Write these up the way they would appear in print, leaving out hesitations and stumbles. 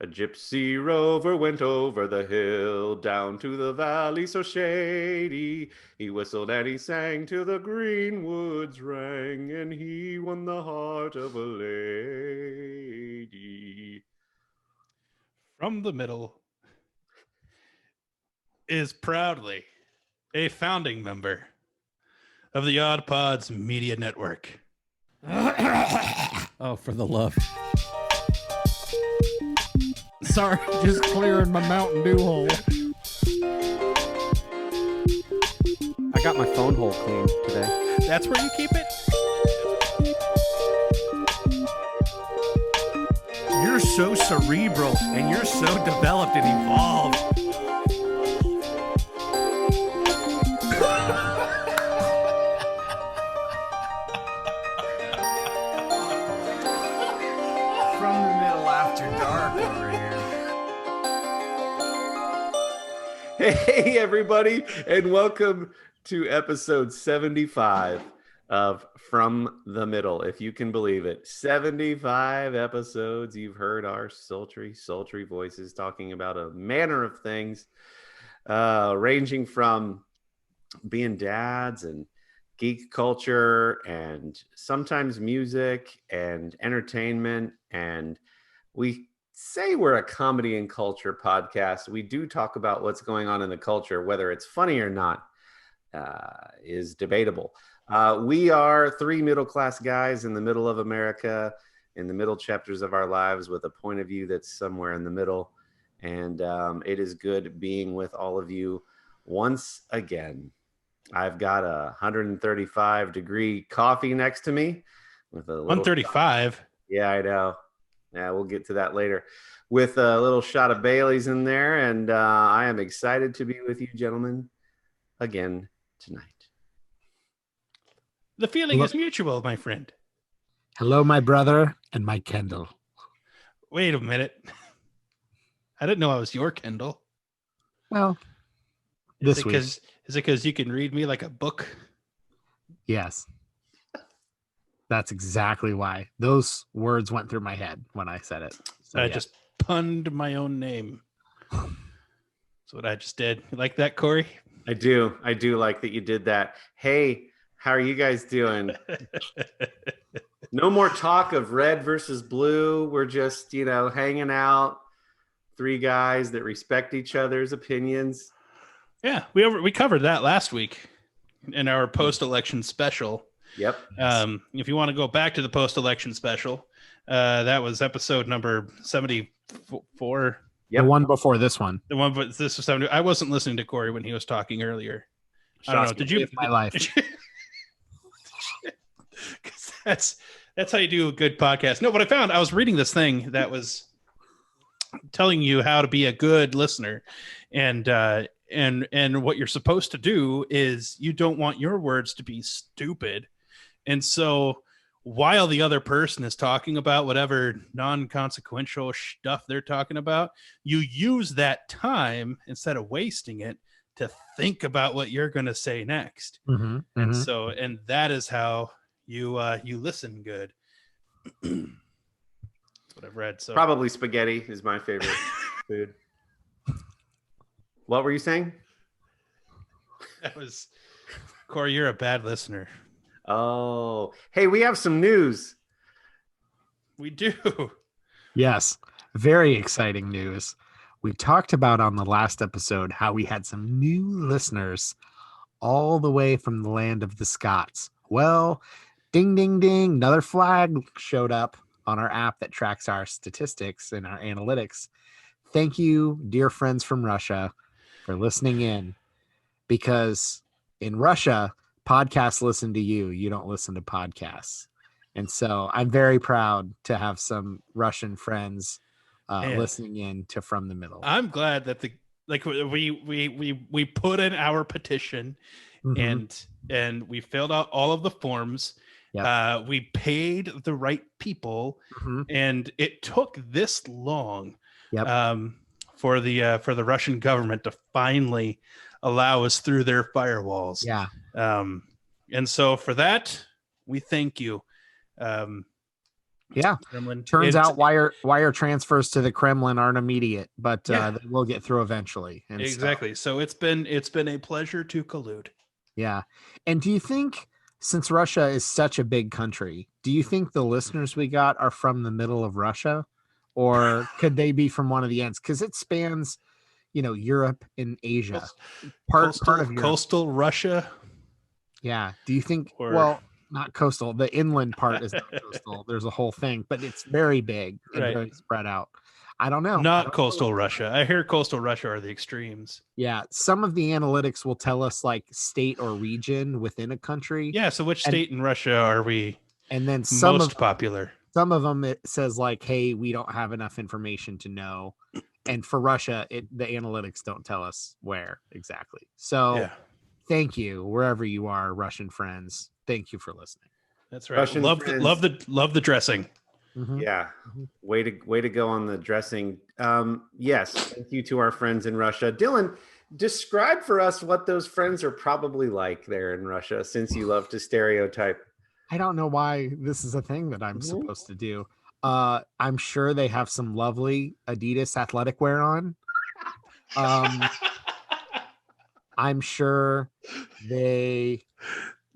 A gypsy rover went over the hill, down to the valley so shady. He whistled and he sang till the green woods rang, and he won the heart of a lady. From the Middle is proudly a founding member of the Odd Pods Media Network. Oh, for the love. Sorry, just clearing my Mountain Dew hole. I got my phone hole cleaned today. That's where you keep it? You're so cerebral and you're so developed and evolved. From the Middle After Dark over here. Hey, everybody, and welcome to episode 75 of From the Middle, if you can believe it. 75 episodes. You've heard our sultry voices talking about a manner of things, ranging from being dads and geek culture and sometimes music and entertainment. And we say we're a comedy and culture podcast. We do talk about what's going on in the culture. Whether it's funny or not is debatable. We are three middle-class guys in the middle of America, in the middle chapters of our lives, with a point of view that's somewhere in the middle. And it is good being with all of you once again. I've got a 135-degree coffee next to me with a little 135. Yeah, I know. Yeah, we'll get to that later. With a little shot of Bailey's in there, and I am excited to be with you gentlemen again tonight. The feeling is mutual, my friend. Hello, my brother and my Kendall. Wait a minute. I didn't know I was your Kendall. Well, Is this it week. because you can read me like a book? Yes. That's exactly why. Those words went through my head when I said it. So, I yeah. just punned my own name. That's what I just did. You like that, Corey? I do like that you did that. Hey, how are you guys doing? No more talk of red versus blue. We're just, hanging out. Three guys that respect each other's opinions. Yeah, we covered that last week in our post-election special. Yep. If you want to go back to the post-election special, that was episode number 74. Yep. The one before this one. The one, but this was 70. I wasn't listening to Corey when he was talking earlier. I don't know. Did you? My life. 'Cause that's how you do a good podcast. No, but I was reading this thing that was telling you how to be a good listener, and what you're supposed to do is you don't want your words to be stupid. And so while the other person is talking about whatever non-consequential stuff they're talking about, you use that time instead of wasting it to think about what you're going to say next. Mm-hmm, And mm-hmm. so, and that is how you listen good. That's what I've read. So Probably spaghetti is my favorite food. What were you saying? that was Corey. You're a bad listener. Oh, hey, we have some news. We do. Yes. Very exciting news. We talked about on the last episode how we had some new listeners all the way from the land of the Scots. Well, ding, ding, ding. Another flag showed up on our app that tracks our statistics and our analytics. Thank you, dear friends from Russia, for listening in, because in Russia, podcasts listen to you. You don't listen to podcasts. And so I'm very proud to have some Russian friends listening in to From the Middle. I'm glad that we put in our petition, Mhm. and we filled out all of the forms. Yep. We paid the right people, Mhm. and it took this long Yep. for the Russian government to finally allow us through their firewalls. Yeah. And so for that, we thank you. Yeah. Kremlin. Turns It's- out wire transfers to the Kremlin aren't immediate, but Yeah. they will get through eventually. And so, exactly. So it's been a pleasure to collude. yeah. And do you think, since Russia is such a big country, do you think the listeners we got are from the middle of Russia, or could they be from one of the ends? Because it spans, Europe and Asia. Part of Europe. Coastal Russia. Yeah. Do you think? Or- Well, not coastal. The inland part is not coastal. There's a whole thing, but it's very big and Right. very spread out. I don't know. I Not don't coastal know. Russia. I hear coastal Russia are the extremes. Yeah, some of the analytics will tell us like state or region within a country. Yeah. So which And- state in Russia are we And then most popular? some of them it says like, hey, we don't have enough information to know. And for Russia, the analytics don't tell us where exactly. So Yeah. thank you, wherever you are, Russian friends. Thank you for listening. That's right. Russian love friends. love the dressing. Mhm. Yeah. Mhm. Way to go on the dressing. Yes, thank you to our friends in Russia. Dylan, describe for us what those friends are probably like there in Russia, since you love to stereotype. I don't know why this is a thing that I'm Mhm. supposed to do. I'm sure they have some lovely Adidas athletic wear on. I'm sure they.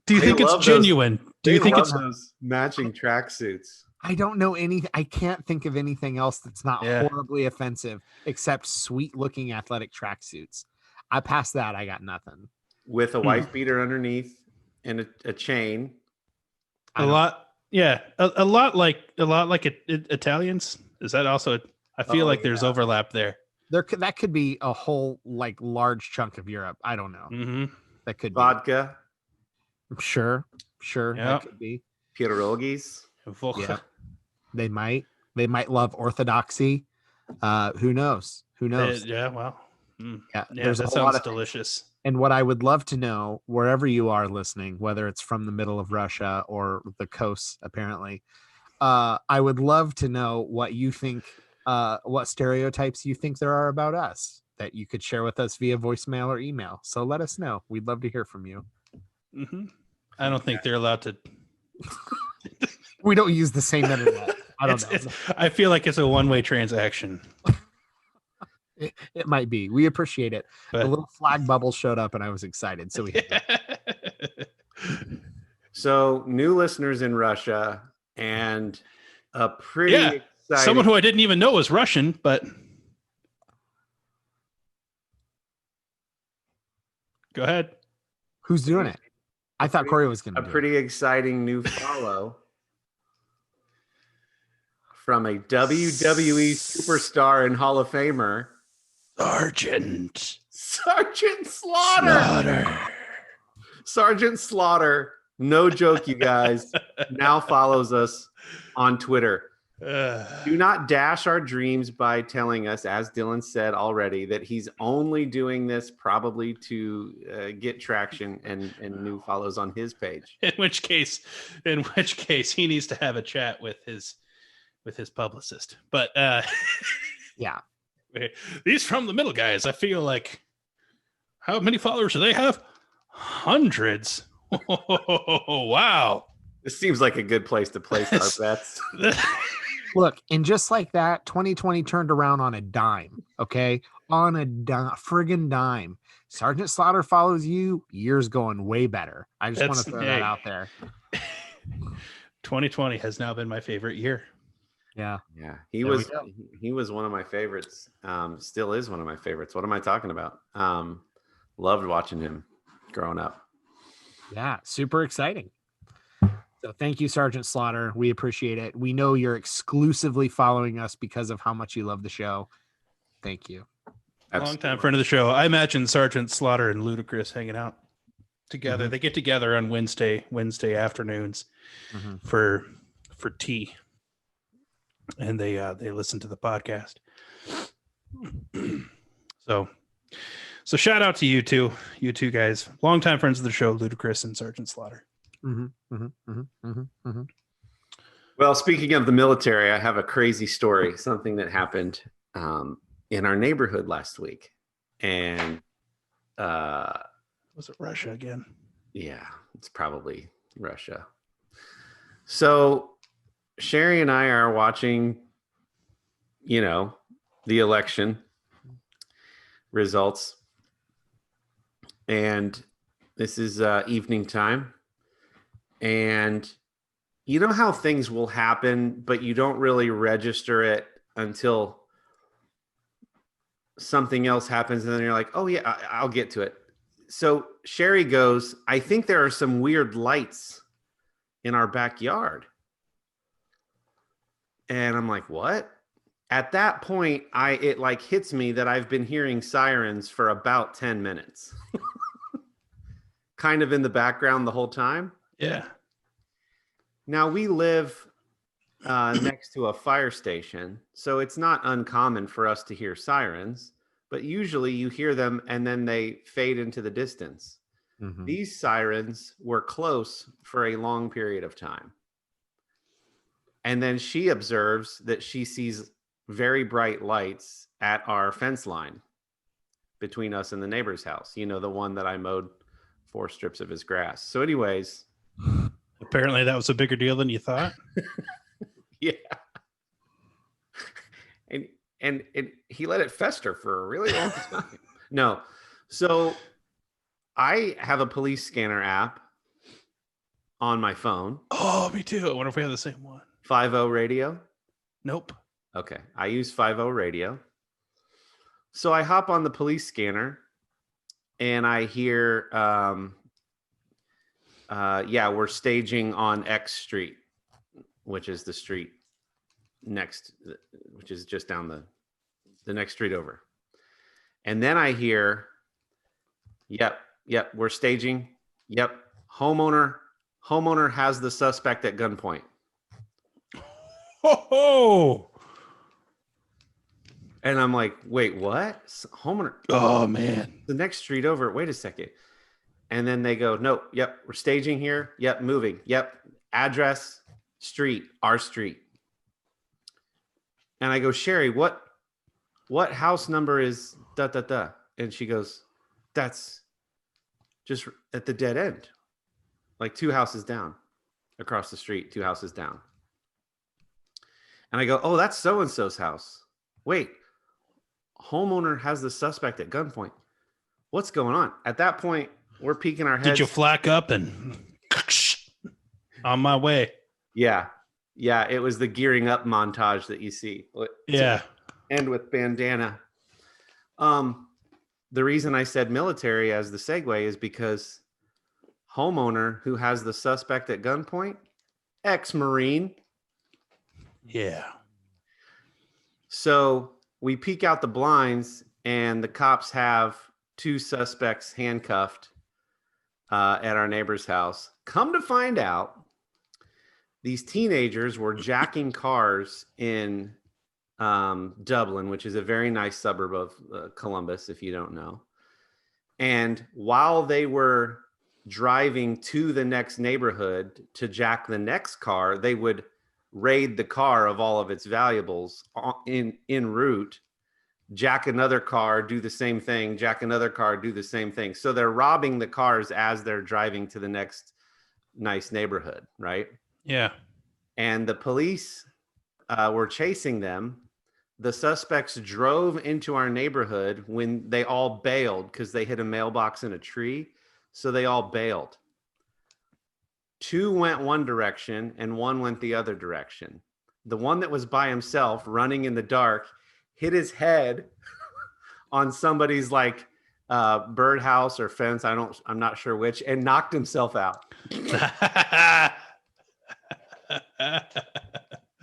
Do you They think it's love those- genuine? Do you They think love it's those matching tracksuits? I don't know I can't think of anything else that's not Yeah. horribly offensive except sweet looking athletic tracksuits. I past that, I got nothing. With a wife beater underneath and a chain. I a don't- lot? Yeah, a lot like Italians. Is that also? I feel Oh, like there's yeah. overlap there. That could be a whole like large chunk of Europe. I don't know. Mm-hmm. That could Vodka, be. Sure. Yeah. That could be. pierogies. Yeah. They might love orthodoxy. Who knows? Yeah. Well. Mm. Yeah, Yeah. there's a That whole lot sounds of things. delicious. And what I would love to know, wherever you are listening, whether it's from the middle of Russia or the coasts, apparently, I would love to know what you think, what stereotypes you think there are about us that you could share with us via voicemail or email. So let us know. We'd love to hear from you. Mm-hmm. I don't think they're allowed to. We don't use the same internet. I don't know. I feel like it's a one-way transaction. It might be. We appreciate it. But A little flag bubble showed up and I was excited. So we had that. So new listeners in Russia and a pretty Yeah, exciting. someone who I didn't even know was Russian, but go ahead. Who's doing it? I thought Corey was going to a do pretty exciting new follow from a WWE superstar and Hall of Famer, Sergeant Sergeant Slaughter. Sergeant Slaughter, no joke, you guys, now follows us on Twitter. Do not dash our dreams by telling us, as Dylan said already, that he's only doing this probably to get traction and new follows on his page. in which case he needs to have a chat with his publicist. But Yeah. these from the middle guys, I feel like, how many followers do they have? Hundreds. Oh, wow. This seems like a good place to place our bets. Look, and just like that, 2020 turned around on a dime. Okay. On a friggin' dime. Sergeant Slaughter follows you. Year's going way better. I just want to throw that out there. 2020 has now been my favorite year. Yeah. Yeah, There we go. he was one of my favorites. Still is one of my favorites. What am I talking about? Loved watching him growing up. Yeah. Super exciting. So thank you, Sergeant Slaughter. We appreciate it. We know you're exclusively following us because of how much you love the show. Thank you. Long time friend of the show. I imagine Sergeant Slaughter and Ludacris hanging out together. Mhm. They get together on Wednesday afternoons Mhm. for tea, and they listen to the podcast. So shout out to you two guys, longtime friends of the show, Ludacris and Sergeant Slaughter. Mhm. Mhm. Mhm. Mhm. Mhm. Well, speaking of the military, I have a crazy story, something that happened in our neighborhood last week. And Was it Russia again? yeah, it's probably Russia. So Sherry and I are watching, the election results. And this is evening time. And you know how things will happen, but you don't really register it until something else happens. And then you're like, oh, yeah, I'll get to it. So Sherry goes, I think there are some weird lights in our backyard. And I'm like, what? At that point, it like hits me that I've been hearing sirens for about 10 minutes. Kind of in the background the whole time. Yeah. Now we live next to a fire station, so it's not uncommon for us to hear sirens, but usually you hear them and then they fade into the distance. Mhm. These sirens were close for a long period of time. And then she observes that she sees very bright lights at our fence line between us and the neighbor's house. The one that I mowed 4 strips of his grass. So anyways, Apparently that was a bigger deal than you thought. yeah. And he let it fester for a really long time. No. So I have a police scanner app on my phone. Oh, me too. I wonder if we have the same one. 50 radio. Nope. Okay. I use 50 radio. So I hop on the police scanner and I hear, we're staging on X Street, which is the street next, which is just down the next street over. And then I hear, yep, we're staging. Yep. Homeowner has the suspect at gunpoint. Oh, And I'm like, wait, what? Homeowner. oh man. The next street over. Wait a second. And then they go, no, yep, we're staging here. Yep, moving. Yep, address, street, our street. And I go, Sherry, what house number is da da da? And she goes, that's just at the dead end, like 2 houses down, across the street, 2 houses down. And I go, oh, that's so and so's house. Wait, homeowner has the suspect at gunpoint. What's going on? At that point, we're peeking our heads. Did you flack up and on my way? Yeah. It was the gearing up montage that you see. Yeah. And with bandana. The reason I said military as the segue is because homeowner who has the suspect at gunpoint, ex-Marine. Yeah. So we peek out the blinds and the cops have 2 suspects handcuffed at our neighbor's house. Come to find out, these teenagers were jacking cars in Dublin, which is a very nice suburb of Columbus, if you don't know. And while they were driving to the next neighborhood to jack the next car, they would raid the car of all of its valuables en route, jack another car, do the same thing, jack another car, do the same thing. So they're robbing the cars as they're driving to the next nice neighborhood, right? Yeah. And the police were chasing them. The suspects drove into our neighborhood when they all bailed because they hit a mailbox in a tree. So they all bailed. 2 went one direction and 1 went the other direction. The one that was by himself running in the dark hit his head on somebody's like birdhouse or fence. I'm not sure which, and knocked himself out.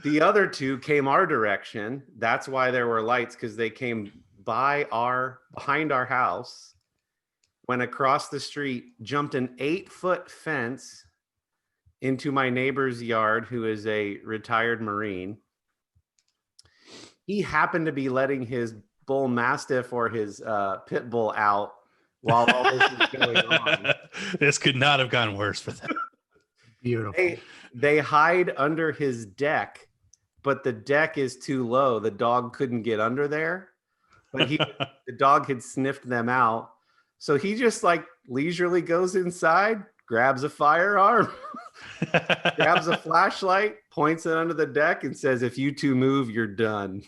The other 2 came our direction. That's why there were lights, because they came behind our house, went across the street, jumped an 8-foot fence into my neighbor's yard, who is a retired Marine. He happened to be letting his bull mastiff or his pit bull out while all this is going on. This could not have gone worse for them. Beautiful. They hide under his deck, but the deck is too low. The dog couldn't get under there, but the dog had sniffed them out. So he just like leisurely goes inside, grabs a firearm, grabs a flashlight, points it under the deck and says, "If you two move, you're done."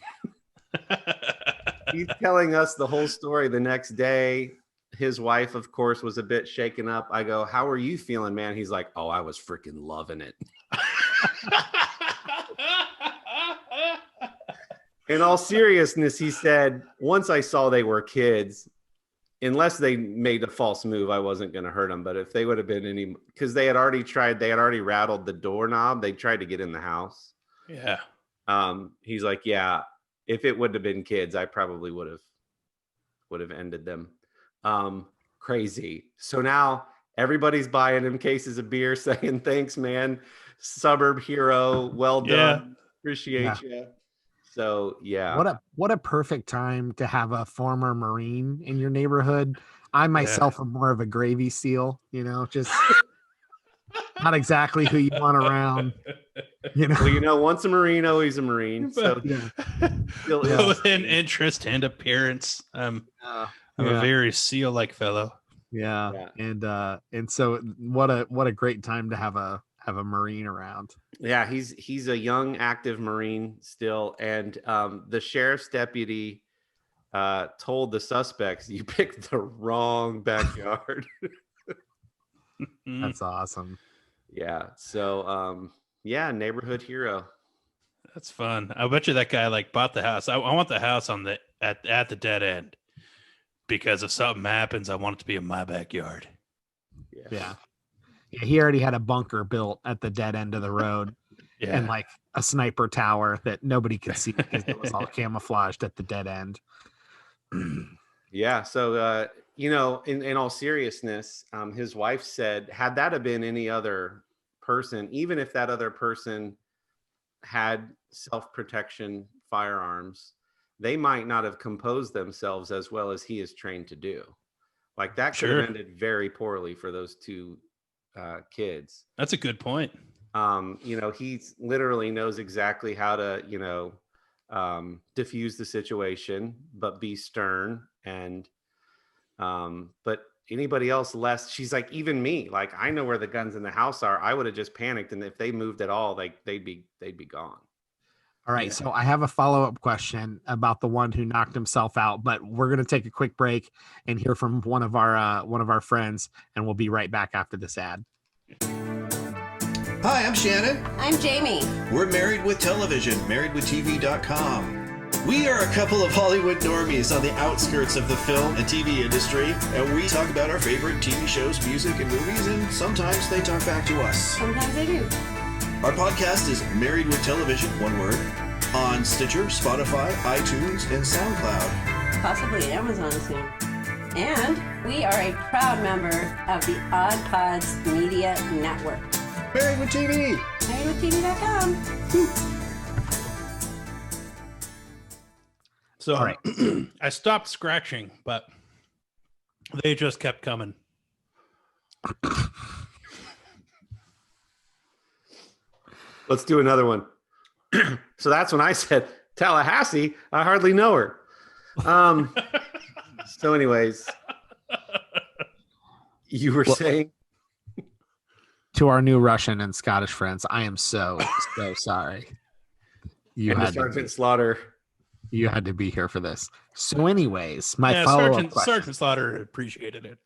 He's telling us the whole story the next day. His wife, of course, was a bit shaken up. I go, "How are you feeling, man?" He's like, "Oh, I was freaking loving it." In all seriousness, he said, once I saw they were kids, unless they made a false move, I wasn't going to hurt them. But if they would have been because they had already rattled the doorknob. They tried to get in the house. Yeah. He's like, yeah, if it would have been kids, I probably would have ended them. Crazy. So now everybody's buying him cases of beer, saying, "Thanks, man. Suburb hero. Well done. Appreciate you." So yeah. What a perfect time to have a former Marine in your neighborhood. I myself am more of a gravy seal, just not exactly who you want around. Well, once a Marine, always a Marine. So still is. Both in interest and appearance. I'm a very seal-like fellow. Yeah. And so what a great time to have a Marine around. Yeah, he's a young, active Marine still, and the sheriff's deputy told the suspects, "You picked the wrong backyard." That's awesome. Yeah. So neighborhood hero. That's fun. I bet you that guy bought the house. I want the house on at the dead end, because if something happens, I want it to be in my backyard. Yeah. Yeah, he already had a bunker built at the dead end of the road, and a sniper tower that nobody could see because it was all camouflaged at the dead end. Yeah. So, in all seriousness, his wife said, had that have been any other person, even if that other person had self-protection firearms, they might not have composed themselves as well as he is trained to do. That could have ended very poorly for those two kids. That's a good point. He literally knows exactly how to, diffuse the situation, but be stern. And, but anybody else less, she's like, even me, I know where the guns in the house are. I would have just panicked. And if they moved at all, they'd be gone. All right. Yeah. So I have a follow-up question about the one who knocked himself out, but we're going to take a quick break and hear from one of our friends, and we'll be right back after this ad. Hi, I'm Shannon. I'm Jamie. We're Married with Television, marriedwithtv.com. We are a couple of Hollywood normies on the outskirts of the film and TV industry, and we talk about our favorite TV shows, music, and movies, and sometimes they talk back to us. Sometimes they do. Our podcast is Married with Television, one word, on Stitcher, Spotify, iTunes, and SoundCloud. Possibly Amazon soon. And we are a proud member of the Odd Pods Media Network. Married with TV. MarriedWithTV.com. So all right. I stopped scratching, but they just kept coming. Let's do another one. So that's when I said, Tallahassee, I hardly know her. So anyways, you were saying? To our new Russian and Scottish friends, I am so sorry. Sergeant Slaughter. You had to be here for this. So anyways, my follow-up question. Sergeant Slaughter appreciated it.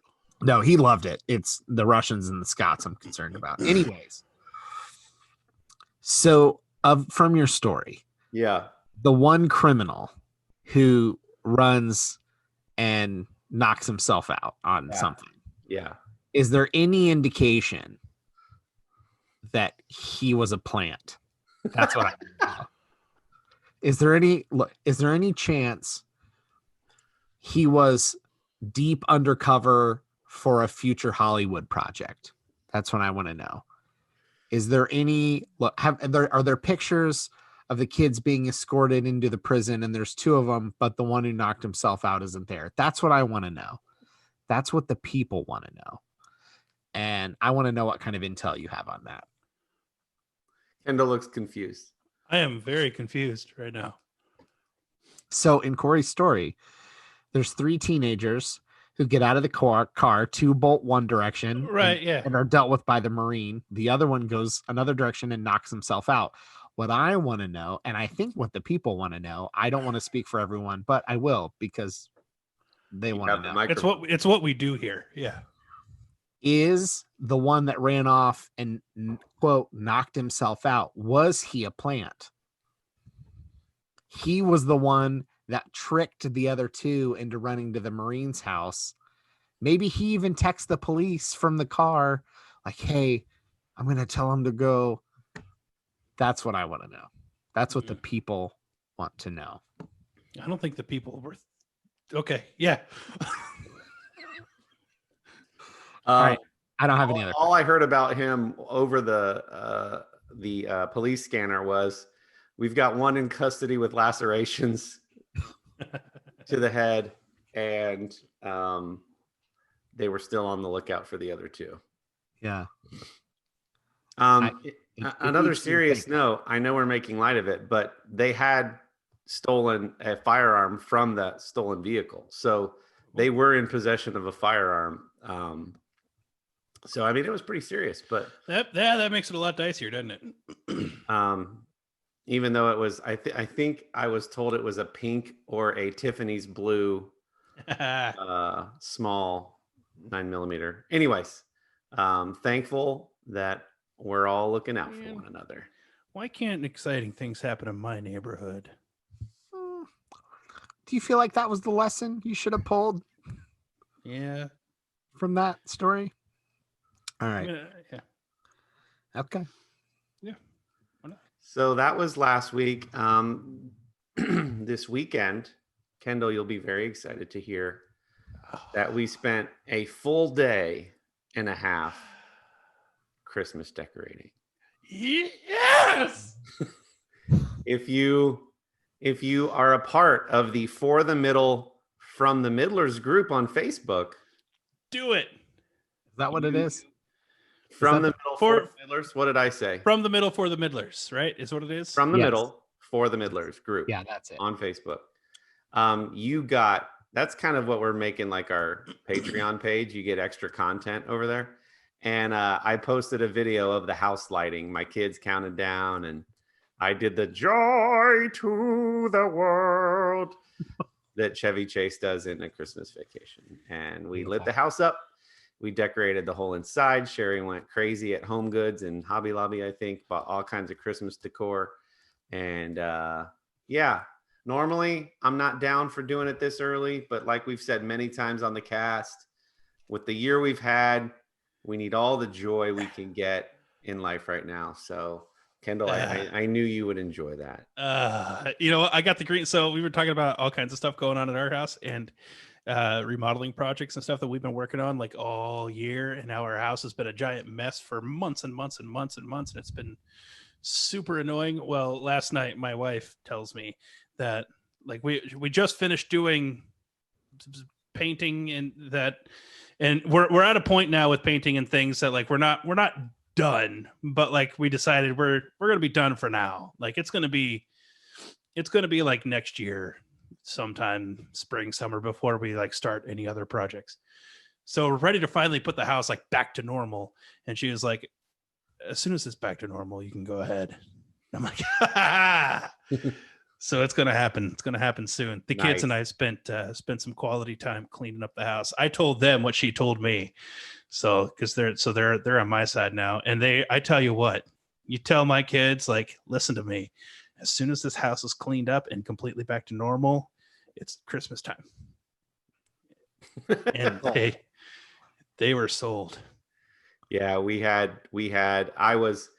No, he loved it. It's the Russians and the Scots I'm concerned about. Anyways. So from your story, the one criminal who runs and knocks himself out on something, is there any indication that he was a plant? That's what I know. Is there any chance he was deep undercover for a future Hollywood project? That's what I want to know. Is there any are there pictures of the kids being escorted into the prison, and there's two of them, but the one who knocked himself out isn't there? That's what I want to know. That's what the people want to know. And I want to know what kind of intel you have on that. Kendall looks confused. I am very confused right now. So in Corey's story, there's three teenagers who get out of the car, two bolt one direction, Right, yeah. and are dealt with by the Marine. The other one goes another direction and knocks himself out. What I want to know, and I think what the people want to know, I don't want to speak for everyone, but I will because they You want to got the know. microphone. It's what we do here. Yeah. Is the one that ran off and quote knocked himself out, was he a plant? He was the one that tricked the other two into running to the Marine's house. Maybe he even texts the police from the car, like, hey, I'm going to tell him to go. That's what I want to know. That's what the people want to know. I don't think the people were. Okay. Yeah. All right. I don't have any other. All I heard about him over the police scanner was, we've got one in custody with lacerations to the head, and they were still on the lookout for the other two. Yeah. Another serious note, I know we're making light of it, but they had stolen a firearm from that stolen vehicle. So they were in possession of a firearm. So, I mean, it was pretty serious, but that makes it a lot dicier, doesn't it? Even though it was, I think I was told it was a pink or a Tiffany's blue small 9mm. Anyways, thankful that we're all looking out for one another. Why can't exciting things happen in my neighborhood? Do you feel like that was the lesson you should have pulled? Yeah. From that story? All right. Yeah. Okay. Yeah. So that was last week. This weekend, Kendall, you'll be very excited to hear that we spent a full day and a half Christmas decorating. Yes. If you are a part of the For the Middle from the Middlers group on Facebook, do it. Is that what it is? From the Middle for the Middlers. What did I say? From the Middle for the Middlers, right? Is what it is. From the Middle for the Middlers group. Yeah, that's it. On Facebook. That's kind of what we're making like our Patreon page. You get extra content over there. And I posted a video of the house lighting. My kids counted down, and I did the joy to the world that Chevy Chase does in A Christmas Vacation. And we lit the house up. We decorated the whole inside. Sherry went crazy at Home Goods and Hobby Lobby, I think, bought all kinds of Christmas decor. And normally I'm not down for doing it this early, but like we've said many times on the cast, with the year we've had, we need all the joy we can get in life right now. So Kendall, I knew you would enjoy that. I got the green. So we were talking about all kinds of stuff going on at our house, and remodeling projects and stuff that we've been working on like all year. And now our house has been a giant mess for months and months and months and months. And it's been super annoying. Well, last night, my wife tells me that like we just finished doing painting and we're at a point now with painting and things that like we're not done, but like we decided we're going to be done for now. Like it's going to be like next year, sometime spring, summer, before we like start any other projects. So we're ready to finally put the house like back to normal. And she was like, as soon as it's back to normal, you can go ahead. I'm like, so it's going to happen. It's going to happen soon. The kids and I spent some quality time cleaning up the house. I told them what she told me. So, cause they're on my side now. And I tell you what, you tell my kids, like, listen to me. As soon as this house is cleaned up and completely back to normal, it's Christmas time. And they were sold. Yeah, I was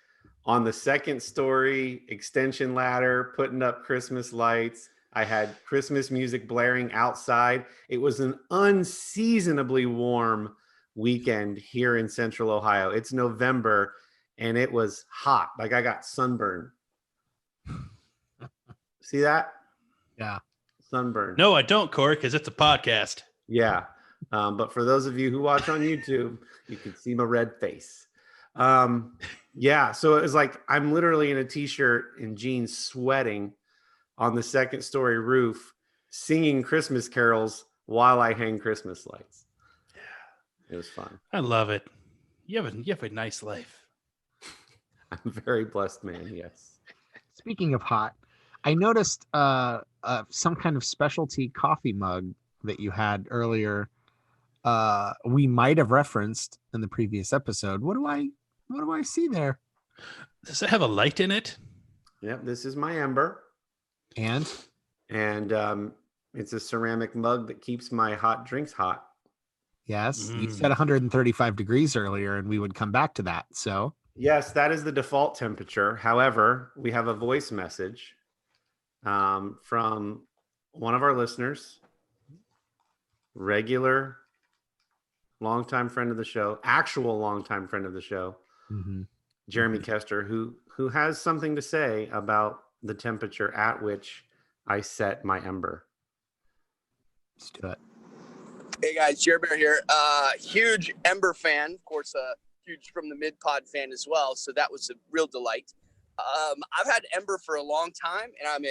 on the second story extension ladder, putting up Christmas lights. I had Christmas music blaring outside. It was an unseasonably warm weekend here in Central Ohio. It's November and it was hot. Like I got sunburn. See that? Yeah. Sunburn. No, I don't, Corey, because it's a podcast. Yeah. But for those of you who watch on YouTube, you can see my red face. Yeah. So it was like, I'm literally in a t-shirt and jeans sweating on the second story roof, singing Christmas carols while I hang Christmas lights. It was fun. I love it. You have a nice life. I'm a very blessed man. Yes. Speaking of hot, I noticed some kind of specialty coffee mug that you had earlier. We might have referenced in the previous episode. What do I see there? Does it have a light in it? Yep. This is my ember, And it's a ceramic mug that keeps my hot drinks hot. yes, you said 135 degrees earlier, and we would come back to that. So Yes, that is the default temperature. However, we have a voice message from one of our listeners, regular, longtime friend of the show, actual longtime friend of the show, Jeremy Kester, who has something to say about the temperature at which I set my ember. let's do it. Hey guys, Jeremy here. Huge Ember fan, of course. Huge From the Mid Pod fan as well. So that was a real delight. I've had Ember for a long time, and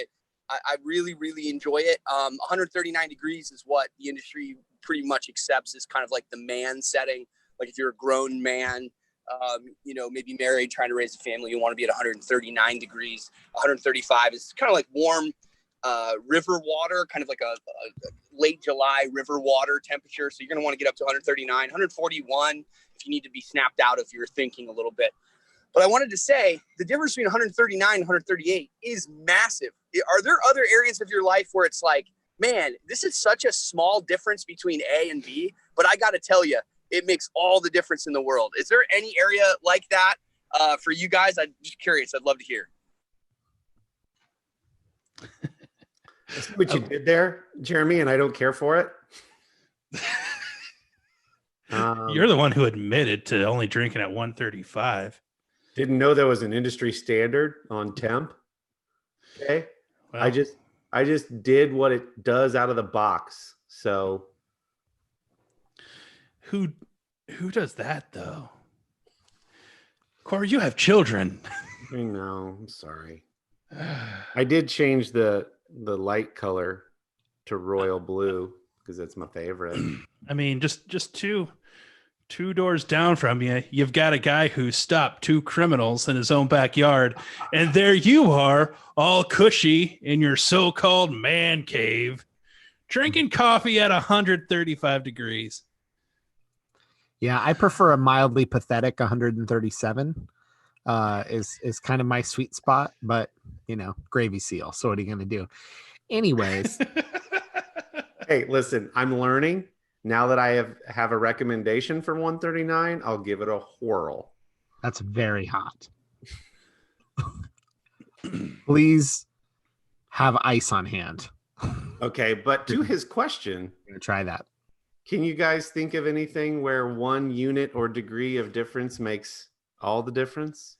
I really, really enjoy it. 139 degrees is what the industry pretty much accepts as kind of like the man setting. Like if you're a grown man, maybe married, trying to raise a family, you want to be at 139 degrees. 135 is kind of like warm river water, kind of like a late July river water temperature. So you're going to want to get up to 139, 141 if you need to be snapped out if you're thinking a little bit. But I wanted to say the difference between 139 and 138 is massive. Are there other areas of your life where it's like, man, this is such a small difference between A and B, but I got to tell you, it makes all the difference in the world. Is there any area like that for you guys? I'm just curious. I'd love to hear. I see what you did there, Jeremy, and I don't care for it. You're the one who admitted to only drinking at 135. Didn't know there was an industry standard on temp. Okay. Well, I just did what it does out of the box. So who does that though? Corey, you have children. I know. I'm sorry. I did change the light color to royal blue because that's my favorite. I mean, just two doors down from you, you've got a guy who stopped two criminals in his own backyard, and there you are, all cushy in your so-called man cave, drinking coffee at 135 degrees. Yeah, I prefer a mildly pathetic 137. Is kind of my sweet spot, but gravy seal. So what are you gonna do? Anyways, Hey, listen, I'm learning. Now that I have a recommendation for 139, I'll give it a whirl. that's very hot. Please have ice on hand. Okay, but to his question, I'm gonna try that. can you guys think of anything where 1 unit or degree of difference makes all the difference?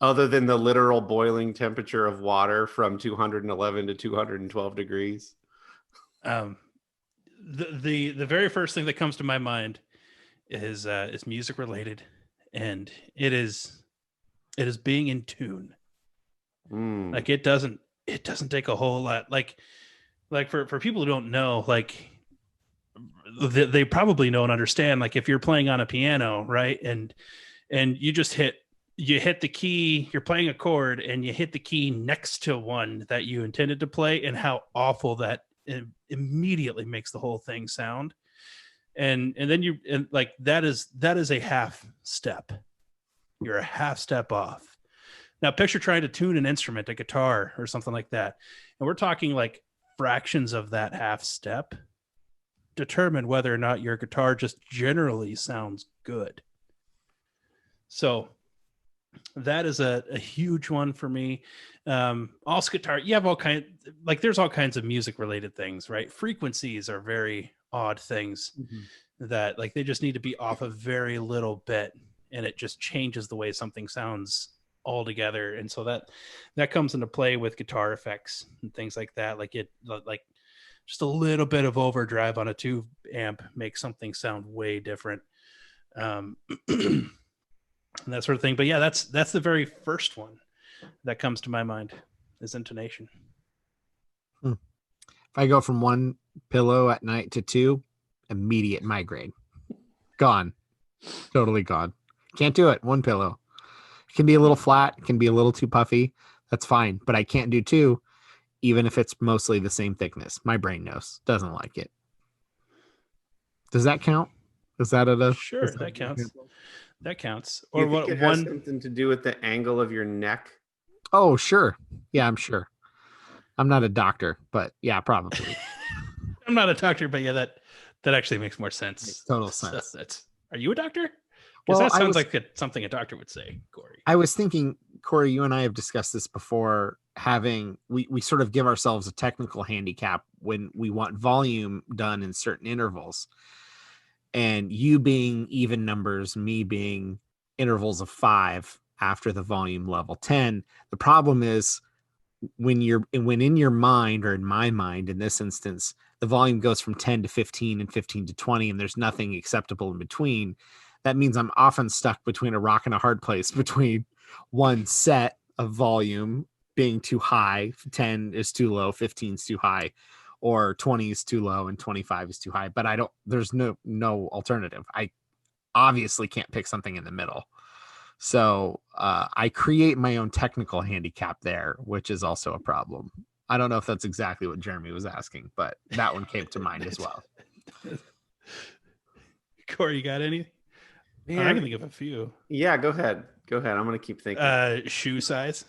Other than the literal boiling temperature of water from 211 to 212 degrees? The very first thing that comes to my mind is music related, and it is being in tune. Like it doesn't take a whole lot. Like for people who don't know, like they probably don't understand. Like if you're playing on a piano, right, and you just hit the key, you're playing a chord, and you hit the key next to one that you intended to play, and how awful that immediately makes the whole thing sound. And then that is a half step. You're a half step off. Now picture trying to tune an instrument, a guitar or something like that. And we're talking like fractions of that half step determine whether or not your guitar just generally sounds good. So that is a huge one for me. Also guitar, you have there's all kinds of music related things, right? Frequencies are very odd things that like they just need to be off a very little bit, and it just changes the way something sounds altogether. And so that comes into play with guitar effects and things like that. Like just a little bit of overdrive on a 2 amp makes something sound way different. And that sort of thing. But yeah, that's the very first one that comes to my mind is intonation. If I go from 1 pillow at night to 2, immediate migraine. Gone. Totally gone. Can't do it. One pillow. It can be a little flat. It can be a little too puffy. That's fine. But I can't do two, even if it's mostly the same thickness. My brain knows. Doesn't like it. Does that count? Is that Sure, that counts. That counts. Do Or you think what it has one? something to do with the angle of your neck? Oh, sure. Yeah, I'm sure. I'm not a doctor, but yeah, probably. I'm not a doctor, but yeah, that actually makes more sense. Makes total sense. That's. Are you a doctor? Well, Because that sounds like something a doctor would say, Corey. I was thinking, Corey, you and I have discussed this before. We sort of give ourselves a technical handicap when we want volume done in certain intervals. And you being even numbers, me being intervals of 5 after the volume level 10. The problem is when in your mind, or in my mind in this instance, the volume goes from 10 to 15 and 15 to 20 and there's nothing acceptable in between. That means I'm often stuck between a rock and a hard place, between one set of volume being too high, 10 is too low, 15 is too high, or 20 is too low and 25 is too high. But there's no alternative. I obviously can't pick something in the middle. So I create my own technical handicap there, which is also a problem. I don't know if that's exactly what Jeremy was asking, but that one came to mind as well. Corey, you got any? Man, I can think of a few. Yeah, go ahead. I'm gonna keep thinking. Shoe size.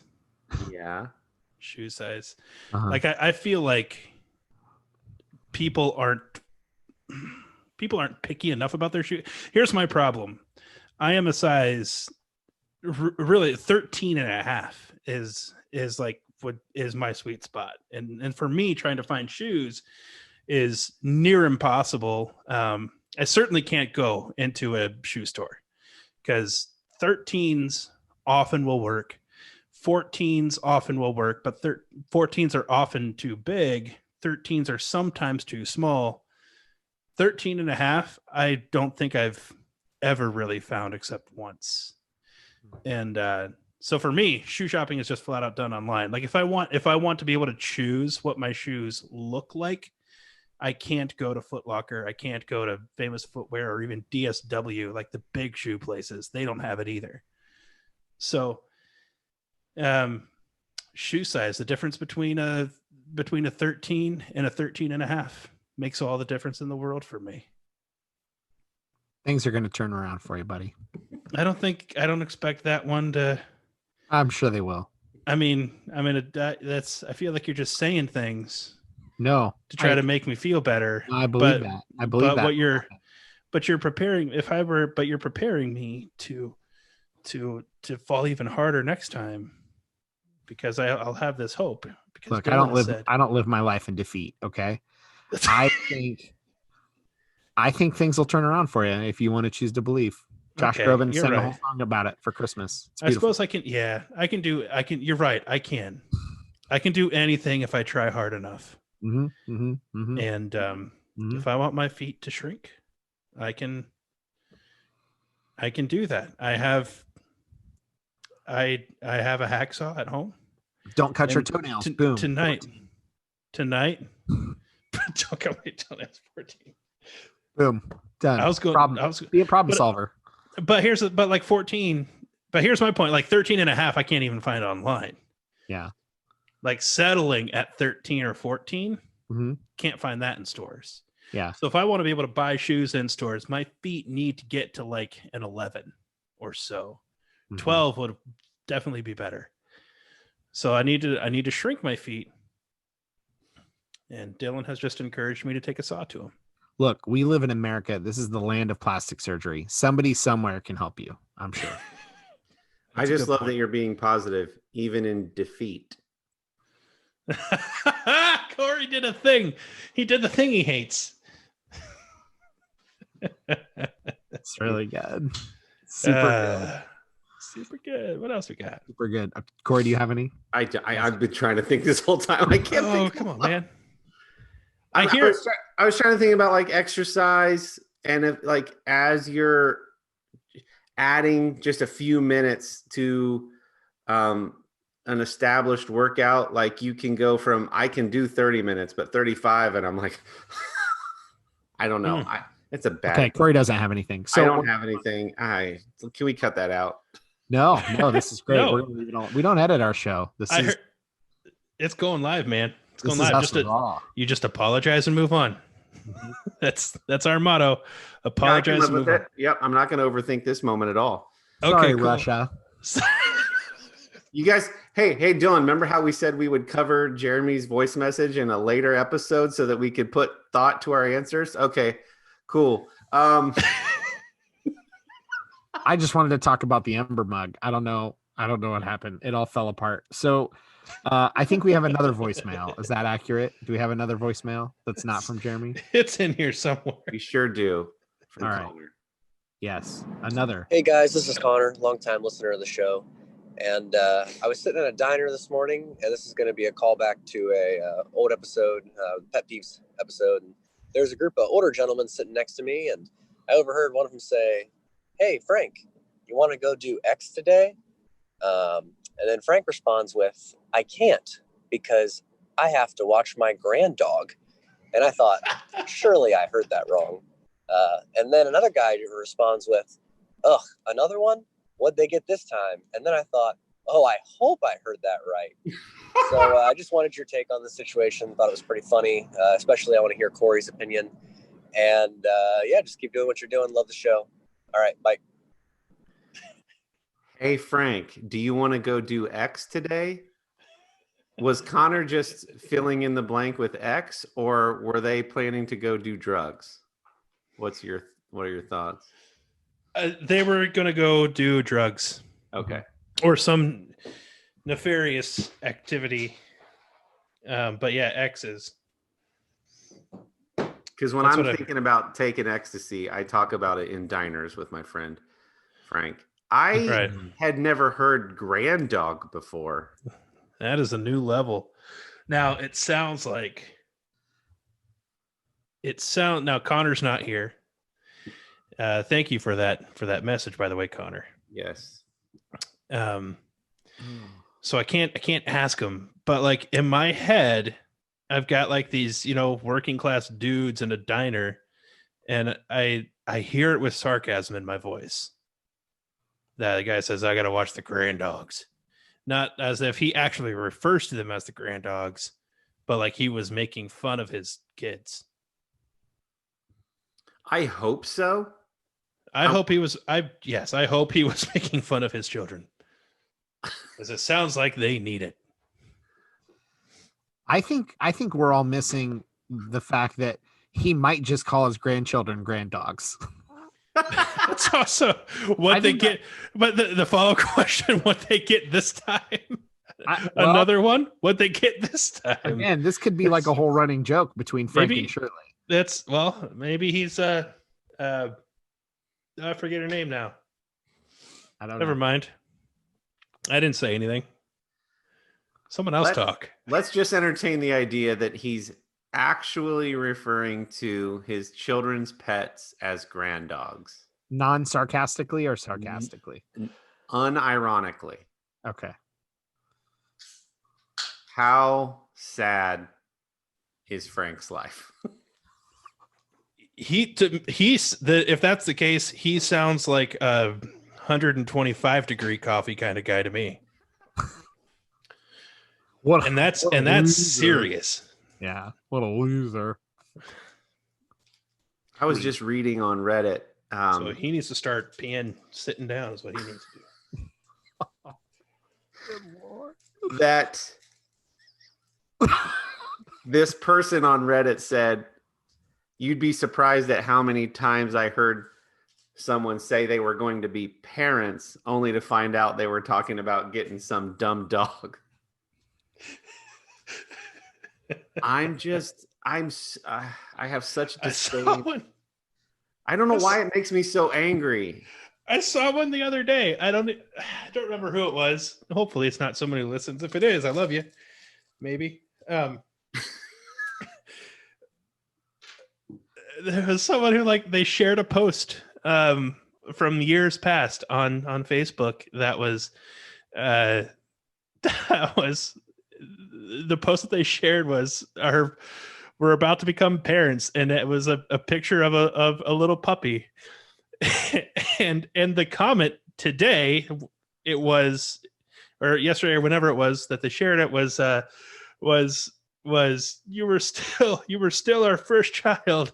Yeah. Shoe size. Uh-huh. Like I feel like people aren't picky enough about their shoe. Here's my problem. I am a size really 13 and a half is like what is my sweet spot. And for me, trying to find shoes is near impossible. I certainly can't go into a shoe store because 13s often will work. 14s often will work, but 14s are often too big. 13s are sometimes too small. 13 and a half, I don't think I've ever really found except once. And so for me, shoe shopping is just flat out done online. Like if I want to be able to choose what my shoes look like, I can't go to Foot Locker. I can't go to Famous Footwear or even DSW, like the big shoe places. They don't have it either. So shoe size, the difference between a 13 and a 13 and a half makes all the difference in the world for me. Things are going to turn around for you, buddy. I don't expect that one to. I'm sure they will. I mean, that's. I feel like you're just saying things. No, to try to make me feel better. I believe that. I believe that. You're preparing. You're preparing me to fall even harder next time because I'll have this hope. Because look, Dylan I don't live my life in defeat. Okay, I think things will turn around for you if you want to choose to believe. Josh Groban sang a whole song about it for Christmas. I suppose I can. Yeah, I can do. I can. You're right. I can do anything if I try hard enough. Mm-hmm, mm-hmm, mm-hmm. And if I want my feet to shrink, I can do that. I have a hacksaw at home. Don't cut your toenails. Boom. Tonight. Don't cut my toenails. 14. Boom. Done. Be a problem solver. But here's like 14. But here's my point. Like 13 and a half, I can't even find online. Yeah. Like settling at 13 or 14, mm-hmm. Can't find that in stores. Yeah. So if I want to be able to buy shoes in stores, my feet need to get to like an 11 or so. Mm-hmm. 12 would definitely be better. So I need to shrink my feet. And Dylan has just encouraged me to take a saw to him. Look, we live in America. This is the land of plastic surgery. Somebody somewhere can help you, I'm sure. I just love that you're being positive, even in defeat. Corey did a thing. He did the thing he hates. It's really good. Super good. Super good. What else we got? Super good. Corey, do you have any? I've been trying to think this whole time. I can't think. Come on, man. I was trying to think about like exercise, and if like as you're adding just a few minutes to an established workout, like you can go from I can do 30 minutes, but 35, and I'm like, I don't know. It's a bad. Okay, Corey doesn't have anything. I So don't have anything. Can we cut that out? no, this is great. No. We're gonna leave it all. We don't edit our show. I heard it's going live, man. It's going live. Us raw. You just apologize and move on. Mhm. That's our motto. Apologize and move on. Yep, I'm not going to overthink this moment at all. Sorry, cool. Russia. You guys, hey, Dylan, remember how we said we would cover Jeremy's voice message in a later episode so that we could put thought to our answers? Okay, cool. I just wanted to talk about the Ember mug. I don't know what happened. It all fell apart. So I think we have another voicemail. Is that accurate? Do we have another voicemail that's not from Jeremy? It's in here somewhere. We sure do. From All right. Connor. Yes, another. Hey guys, this is Connor, longtime listener of the show. And I was sitting in a diner this morning, and this is going to be a callback to a old episode, Pet Peeves episode. And there's a group of older gentlemen sitting next to me, and I overheard one of them say, "Hey, Frank, you want to go do X today?" And then Frank responds with, "I can't because I have to watch my grand dog." And I thought, surely I heard that wrong. And then another guy responds with, "Ugh, another one? What'd they get this time?" And then I thought, oh, I hope I heard that right. So I just wanted your take on the situation. Thought it was pretty funny. Especially I want to hear Corey's opinion. And yeah, just keep doing what you're doing. Love the show. All right, bye. Hey, Frank, do you want to go do X today? Was Connor just filling in the blank with X, or were they planning to go do drugs? What are your thoughts? They were going to go do drugs. Okay. Or some nefarious activity. But yeah, X's. Because when I'm thinking about taking ecstasy, I talk about it in diners with my friend Frank. I had never heard grand dog before. That is a new level. Now it sounds like now Connor's not here. Thank you for that message, by the way, Connor. Yes. So I can't ask him, but like in my head, I've got like these, working class dudes in a diner, and I hear it with sarcasm in my voice. That the guy says, "I got to watch the grand dogs," not as if he actually refers to them as the grand dogs, but like he was making fun of his kids. I hope so. I hope he was making fun of his children, because it sounds like they need it. I think we're all missing the fact that he might just call his grandchildren grand dogs. That's also what they get. But the follow-up question, what they get this time? Another one? What they get this time? Again, this could be like a whole running joke between Frank and Shirley. Maybe he's I forget her name now. I don't know. Never mind. I didn't say anything. Someone else talk. Let's just entertain the idea that he's actually referring to his children's pets as grand dogs. Non-sarcastically or sarcastically? Unironically. Okay. How sad is Frank's life? If that's the case, he sounds like a 125 degree coffee kind of guy to me. And that's serious. Yeah, what a loser. I was just reading on Reddit. So he needs to start sitting down is what he needs to do. That this person on Reddit said, "You'd be surprised at how many times I heard someone say they were going to be parents only to find out they were talking about getting some dumb dog." I have such disdain. I don't know why it makes me so angry. I saw one the other day. I don't remember who it was. Hopefully it's not someone who listens. If it is, I love you. Maybe. There was someone who they shared a post from years past on Facebook that was the post that they shared was were about to become parents, and it was a picture of a little puppy. and the comment today, it was, or yesterday or whenever it was that they shared it, was you were still our first child.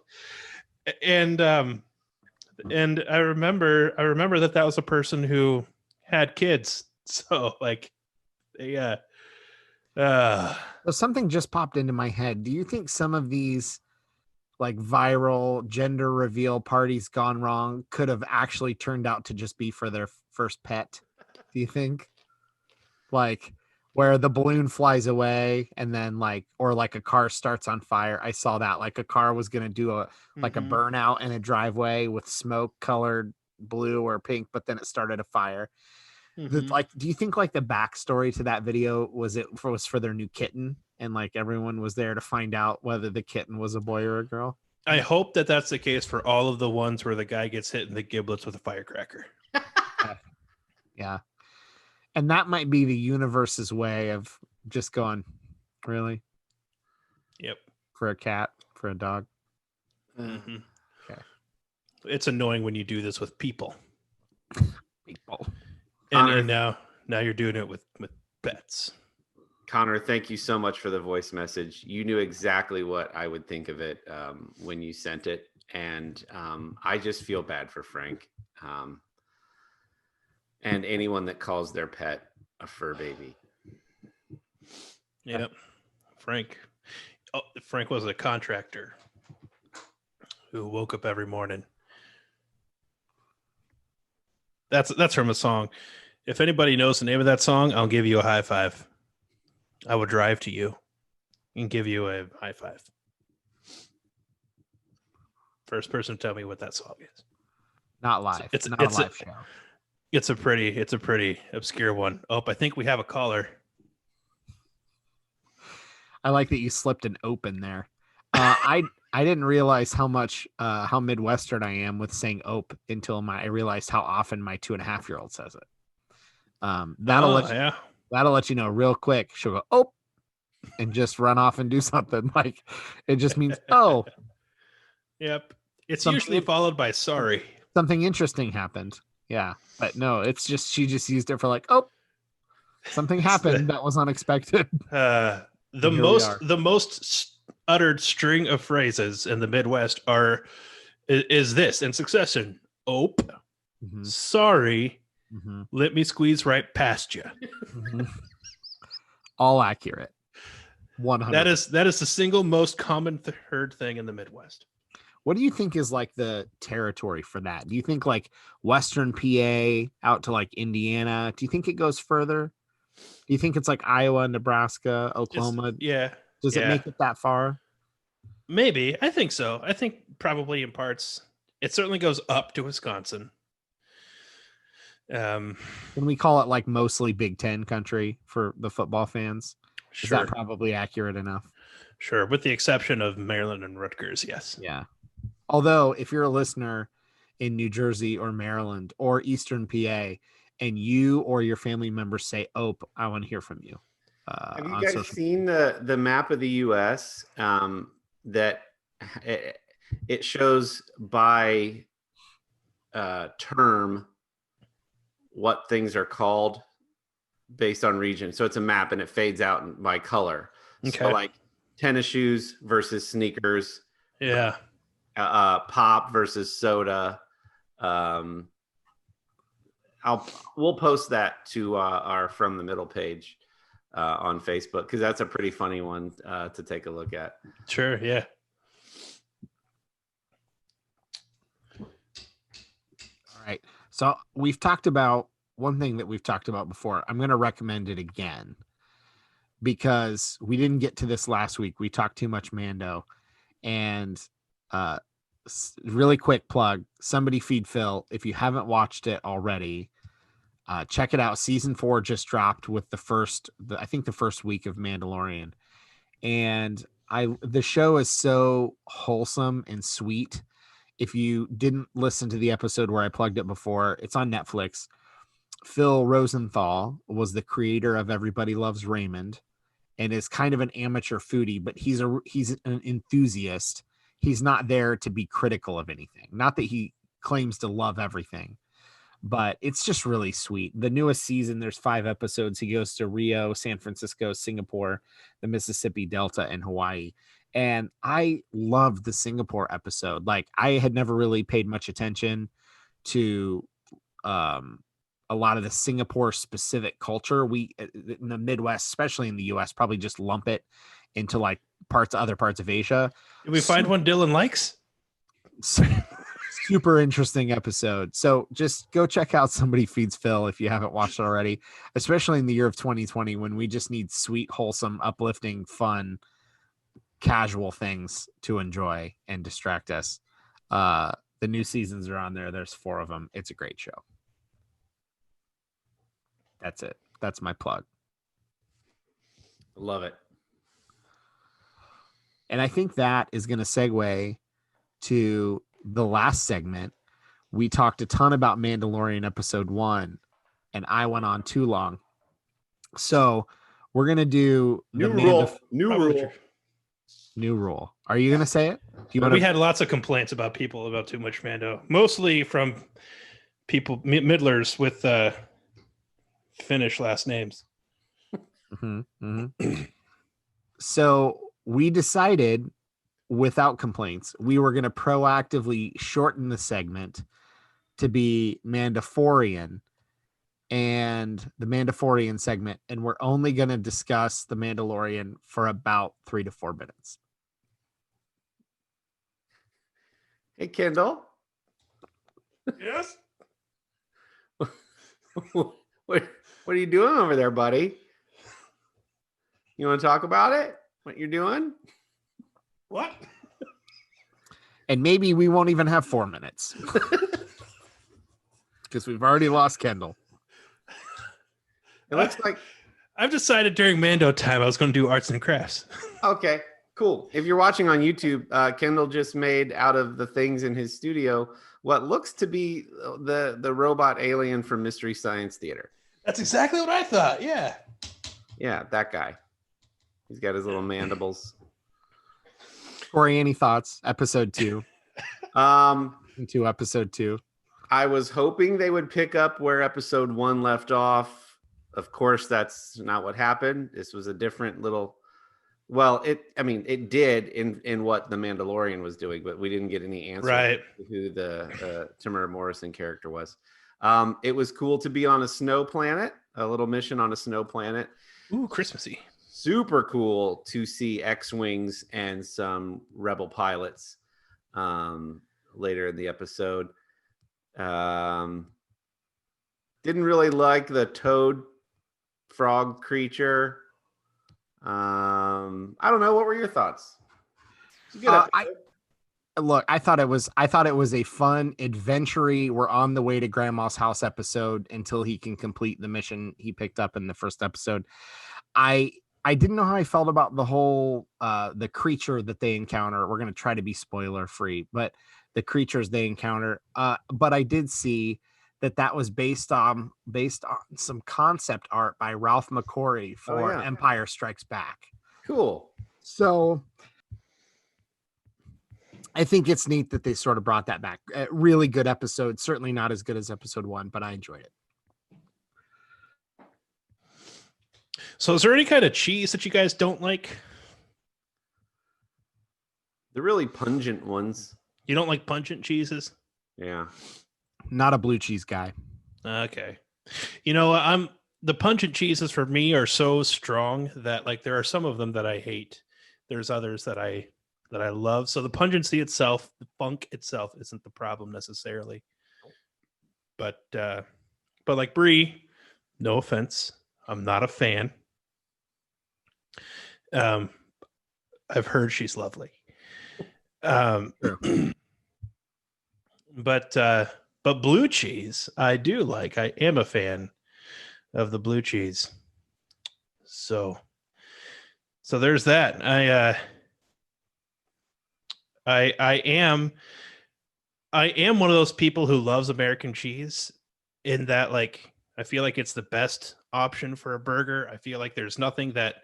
And I remember that was a person who had kids. So like, yeah. So something just popped into my head. Do you think some of these like viral gender reveal parties gone wrong could have actually turned out to just be for their first pet? Do you think? Like where the balloon flies away and then like, or like a car starts on fire. I saw that, like a car was going to do a burnout in a driveway with smoke colored blue or pink, but then it started a fire. Like, do you think like the backstory to that video was for their new kitten, and like everyone was there to find out whether the kitten was a boy or a girl? I hope that that's the case for all of the ones where the guy gets hit in the giblets with a firecracker. Yeah. And that might be the universe's way of just going, really? Yep. For a cat, for a dog. Mm-hmm. Okay. It's annoying when you do this with people. People. And now you're doing it with pets. Connor, thank you so much for the voice message. You knew exactly what I would think of it when you sent it. And I just feel bad for Frank and anyone that calls their pet a fur baby. Yep. Frank was a contractor who woke up every morning. That's from a song. If anybody knows the name of that song, I'll give you a high five. I will drive to you and give you a high five. First person to tell me what that song is. Not live. It's not a live show. It's a pretty obscure one. Oh, I think we have a caller. I like that you slipped an open there. I didn't realize how Midwestern I am with saying ope until I realized how often my 2.5-year-old says it. That'll let you know real quick. She'll go ope and just run off and do something. Like it just means oh. Yep. It's usually followed by sorry. Something interesting happened. Yeah, but no, it's just she just used it for like oh, something happened that was unexpected. The most uttered string of phrases in the Midwest is this in succession: ope, sorry, let me squeeze right past you. All accurate. 100. That is the single most common heard thing in the Midwest. What do you think is like the territory for that? Do you think like Western PA out to like Indiana? Do you think it goes further? Do you think it's like Iowa, Nebraska, Oklahoma? Does it make it that far? Maybe. I think so. I think probably in parts. It certainly goes up to Wisconsin. Can we call it like mostly Big Ten country for the football fans? Sure. Is that probably accurate enough? Sure. With the exception of Maryland and Rutgers. Yes. Yeah. Although if you're a listener in New Jersey or Maryland or Eastern PA and you or your family members say ope, I want to hear from you. Have you guys seen the map of the U.S. That it shows by term what things are called based on region? So it's a map and it fades out by color. Okay. So like tennis shoes versus sneakers. Yeah. Pop versus soda. We'll post that to our From the Middle page on Facebook because that's a pretty funny one to take a look at. Sure, yeah. All right. So we've talked about one thing that we've talked about before. I'm going to recommend it again because we didn't get to this last week. We talked too much Mando, and really quick plug, somebody feed Phil. If you haven't watched it already, check it out. Season 4 just dropped with the first week of Mandalorian. And the show is so wholesome and sweet. If you didn't listen to the episode where I plugged it before, it's on Netflix. Phil Rosenthal was the creator of Everybody Loves Raymond. and is kind of an amateur foodie, but he's an enthusiast. He's not there to be critical of anything. Not that he claims to love everything, but it's just really sweet. The newest season, there's 5 episodes. He goes to Rio, San Francisco, Singapore, the Mississippi Delta, and Hawaii. And I loved the Singapore episode. Like, I had never really paid much attention to a lot of the Singapore specific culture. We in the Midwest, especially in the US, probably just lump it into like other parts of Asia. Did we find one Dylan likes? Super interesting episode. So just go check out Somebody Feeds Phil if you haven't watched it already, especially in the year of 2020 when we just need sweet, wholesome, uplifting, fun, casual things to enjoy and distract us. The new seasons are on there. There's 4 of them. It's a great show. That's it. That's my plug. Love it. And I think that is going to segue to the last segment. We talked a ton about Mandalorian episode 1, and I went on too long. So we're going to do New rule. Are you going to say it? We had lots of complaints about people about too much Mando, mostly from people, middlers with Finnish last names. So we decided, without complaints, we were going to proactively shorten the segment to be Mandaforian and the Mandaforian segment, and we're only going to discuss the Mandalorian for about 3 to 4 minutes. Hey, Kendall. Yes. What are you doing over there, buddy? You want to talk about it? What you're doing? What? And maybe we won't even have 4 minutes because we've already lost Kendall. It looks like I've decided during Mando time I was going to do arts and crafts. Okay, cool. If you're watching on YouTube, Kendall just made out of the things in his studio what looks to be the robot alien from Mystery Science Theater. That's exactly what I thought. Yeah. Yeah, that guy. He's got his little mandibles. Corey, any thoughts? Episode 2. Into episode 2. I was hoping they would pick up where episode 1 left off. Of course, that's not what happened. This was a different little. Well, it did in what the Mandalorian was doing, but we didn't get any answer Right. to who the Tamara Morrison character was. It was cool to be on a snow planet, a little mission on a snow planet. Ooh, Christmassy. Super cool to see X-Wings and some Rebel pilots later in the episode. Didn't really like the toad frog creature. I don't know. What were your thoughts? It's a good episode. I thought it was a fun adventure-y, we're on the way to Grandma's house episode until he can complete the mission he picked up in the first episode. I didn't know how I felt about the whole the creature that they encounter. We're going to try to be spoiler free, but the creatures they encounter. But I did see that was based on some concept art by Ralph McQuarrie for Empire Strikes Back. Cool. So I think it's neat that they sort of brought that back. Really good episode. Certainly not as good as episode 1, but I enjoyed it. So is there any kind of cheese that you guys don't like? The really pungent ones. You don't like pungent cheeses? Yeah. Not a blue cheese guy. Okay. You know, the pungent cheeses for me are so strong that like there are some of them that I hate. There's others that I love. So the pungency itself, the funk itself isn't the problem necessarily. But like Brie, no offense, I'm not a fan. I've heard she's lovely. But blue cheese, I do like. I am a fan of the blue cheese. So there's that. I am one of those people who loves American cheese in that, like, I feel like it's the best option for a burger. I feel like there's nothing that,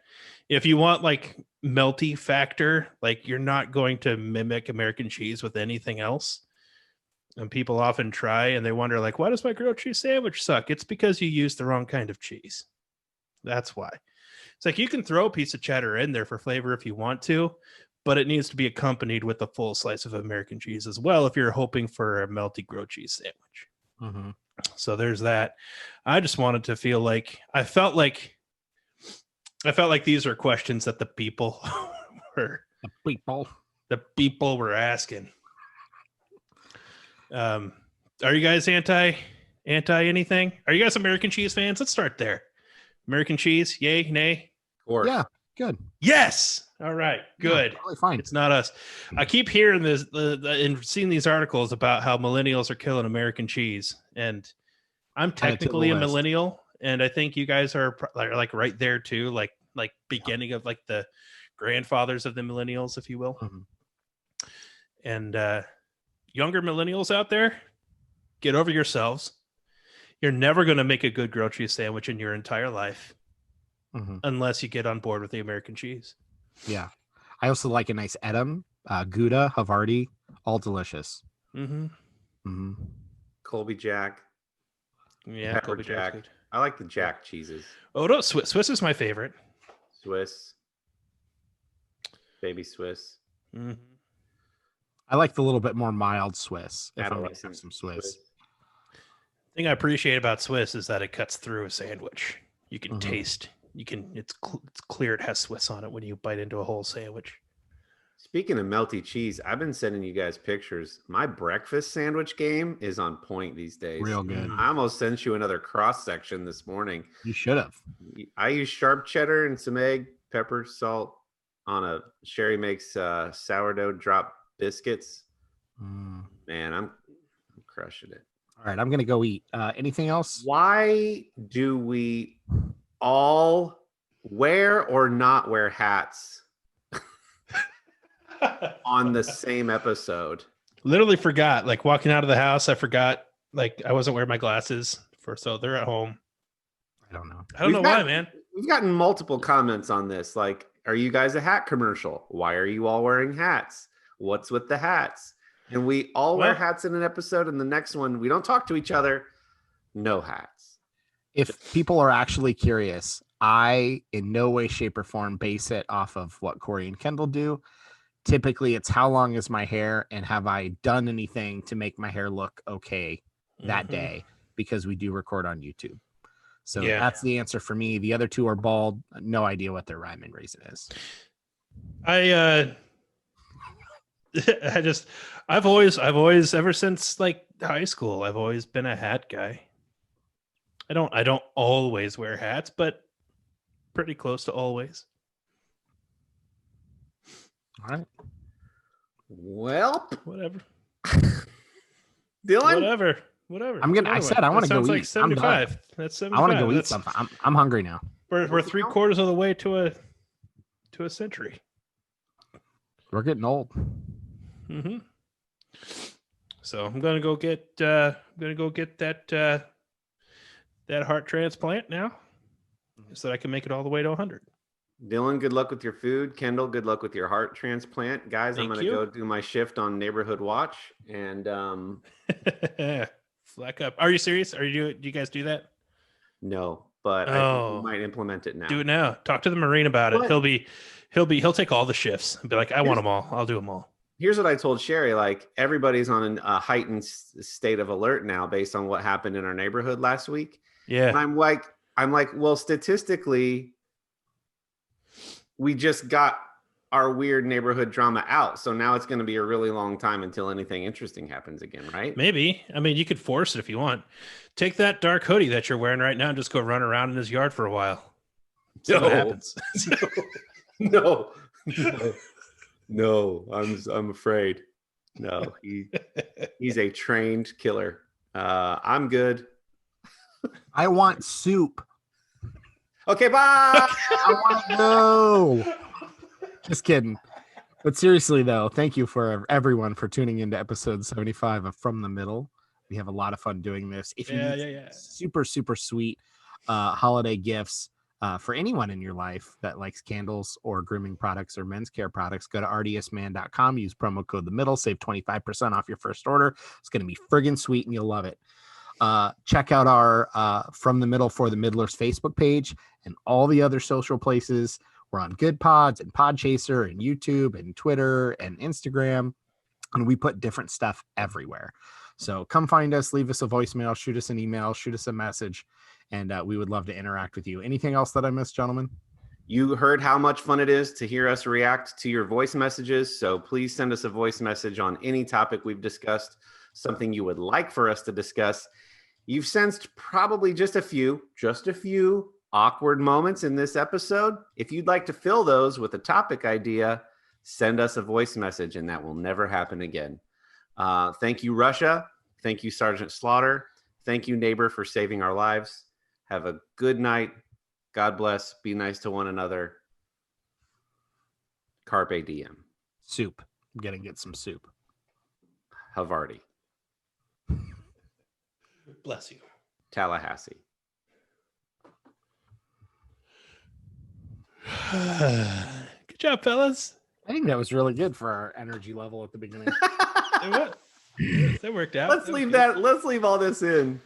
if you want like melty factor, like you're not going to mimic American cheese with anything else. And people often try and they wonder, like, why does my grilled cheese sandwich suck? It's because you used the wrong kind of cheese. That's why. It's like you can throw a piece of cheddar in there for flavor if you want to, but it needs to be accompanied with a full slice of American cheese as well if you're hoping for a melty grilled cheese sandwich. Mm-hmm. So there's that. I just wanted to feel like I felt like these are questions that the people were asking. Are you guys anti anything? Are you guys American cheese fans? Let's start there. American cheese, yay, nay? Of course. Yeah, good. Yes. All right, good. Yeah, totally fine. It's not us. I keep hearing this and seeing these articles about how millennials are killing American cheese, and I'm technically a millennial, and I think you guys are like right there too, like beginning of like the grandfathers of the millennials, if you will. Mm-hmm. And younger millennials out there, get over yourselves. You're never going to make a good grilled cheese sandwich in your entire life unless you get on board with the American cheese. Yeah. I also like a nice Edam, Gouda, Havarti, all delicious. Mm-hmm. Mm-hmm. Colby Jack. Yeah, Pepper Colby Jack. Jack's good. I like the Jack cheeses. Oh, no, Swiss is my favorite. Swiss. Baby Swiss. Mm-hmm. I like the little bit more mild Swiss. If I'm going to Adolescent have some Swiss. Thing I appreciate about Swiss is that it cuts through a sandwich. You can taste. It's clear it has Swiss on it when you bite into a whole sandwich. Speaking of melty cheese, I've been sending you guys pictures. My breakfast sandwich game is on point these days. Real good. I almost sent you another cross section this morning. You should have. I use sharp cheddar and some egg, pepper, salt on a Sherry makes sourdough drop biscuits. Man, I'm crushing it. All right, I'm gonna go eat. Anything else? Why do we all wear or not wear hats on the same episode? Literally forgot. Like walking out of the house, I forgot. Like I wasn't wearing my glasses so they're at home. I don't know. I don't know why, man. We've gotten multiple comments on this. Like, are you guys a hat commercial? Why are you all wearing hats? What's with the hats? And we all wear hats in an episode, and the next one, we don't talk to each other. No hats. If people are actually curious, I in no way, shape, or form base it off of what Corey and Kendall do. Typically, it's how long is my hair, and have I done anything to make my hair look okay that day? Because we do record on YouTube. So that's the answer for me. The other two are bald. No idea what their rhyme and reason is. I've always ever since like high school, I've always been a hat guy. I don't always wear hats, but pretty close to always. All right. Well, whatever. Dylan, whatever. I'm gonna. I said I want to go eat. Like 75. That's 75. I want to go eat something. I'm hungry now. We're 3/4 of the way to a century. We're getting old. So I'm gonna go get that heart transplant now, so that I can make it all the way to 100. Dylan, good luck with your food. Kendall, good luck with your heart transplant. Guys, I'm going to go do my shift on Neighborhood Watch. And Slack up. Are you serious? Do you guys do that? No, but I think we might implement it now. Do it now. Talk to the Marine about it. He'll take all the shifts and be like, I want them all. I'll do them all. Here's what I told Sherry. Like, everybody's on a heightened state of alert now based on what happened in our neighborhood last week. Yeah. And I'm like, well, statistically, we just got our weird neighborhood drama out. So now it's going to be a really long time until anything interesting happens again, right? Maybe. I mean, you could force it if you want. Take that dark hoodie that you're wearing right now and just go run around in his yard for a while. See what happens. No, I'm afraid. No, he's a trained killer. I'm good. I want soup. Okay, bye. I want to go. Just kidding. But seriously, though, thank you for everyone for tuning into episode 75 of From the Middle. We have a lot of fun doing this. If you Yeah, need yeah, yeah. super, super sweet holiday gifts for anyone in your life that likes candles or grooming products or men's care products, go to rdsman.com, use promo code the middle, save 25% off your first order. It's going to be friggin' sweet and you'll love it. Check out our From the Middle for the Middlers Facebook page and all the other social places. We're on Good Pods and Podchaser and YouTube and Twitter and Instagram, and we put different stuff everywhere. So come find us, leave us a voicemail, shoot us an email, shoot us a message, and we would love to interact with you. Anything else that I missed, gentlemen? You heard how much fun it is to hear us react to your voice messages. So please send us a voice message on any topic we've discussed, something you would like for us to discuss. You've sensed probably just a few awkward moments in this episode. If you'd like to fill those with a topic idea, send us a voice message, and that will never happen again. Thank you, Russia. Thank you, Sergeant Slaughter. Thank you, neighbor, for saving our lives. Have a good night. God bless. Be nice to one another. Carpe diem. Soup. I'm going to get some soup. Havarti. Bless you. Tallahassee. Good job, fellas. I think that was really good for our energy level at the beginning. That worked out. Let's leave all this in.